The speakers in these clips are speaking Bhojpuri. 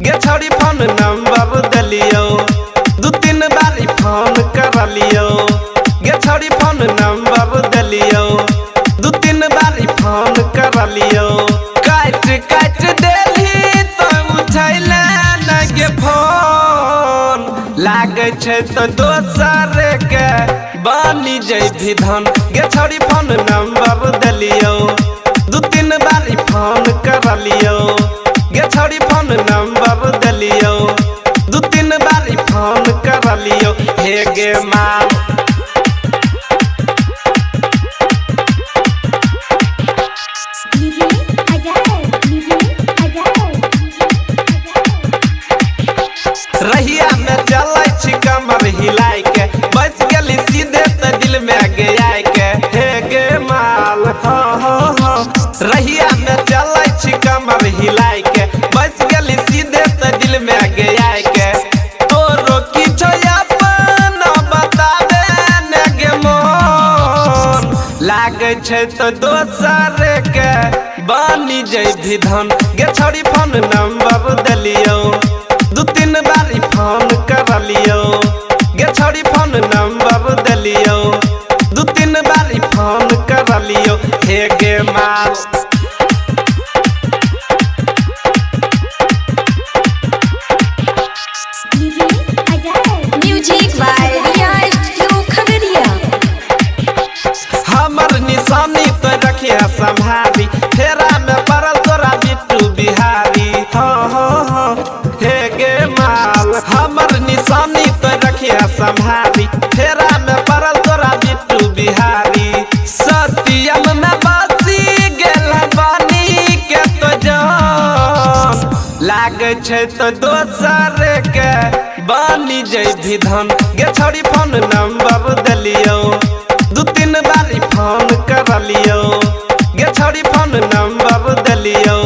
गे छोड़ी फोन नंबर दिलियो दू तीन बारी फोन कर लियो गे छोड़ी फोन नंबर दिलियो दू तीन बारी फोन कर लियो काट देली तो उठैले न गे फोन लागे छे तो दोसर के बनी जैभी धन गे छोड़ी फोन नंबर दिलियो दू तीन बारी फोन कर लियो गे छोड़ी फोन नंबर दिलियो दू तीन बारी फोन कर लियो हे गे माँ रहिया में चलै छी कमर हिलाई के बस गेली सीधे त दिल में गया के हे गे माल हो रहिया में चलै छी कमर हिलाई के बस गेली सीधे त दिल में गया के तोरो की छो अपन बताबे ने गे मोन लागे छे तो दोसर के बनी जैभी धन गे छोड़ी फोन नंबर दिलियो दू तीन बारी फोन कर लियो गे छोड़ी फोन नंबर दिलियो दू तीन बारी फोन कर लियो हे गे माल म्यूजिक बाय रियाज खगड़िया हमर निशानी तो रखिया संभाली फेरा में पड़ल तोरा बिट्टू बिहारी हो हे गे माल हमर निशानी तो रखिया संभाली फेरा में पड़ल तोरा बिट्टू बिहारी सत्यम में बसी गेल बानी के तो जान लागे छे तो दोसर के बनी जैभी धन गे छोड़ी फोन नंबर दिलियो दू तीन बारी फोन कर लियो गे छोड़ी फोन नंबर दिलियो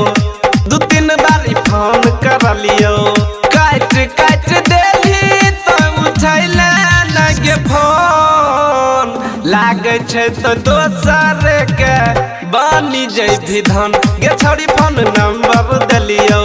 दू तीन बारी फोन कर लियो काट देली तो उठैले न गे फोन लागे छे तो दोसर के बनी जैभी धन गे छोड़ी फोन नंबर दिलियो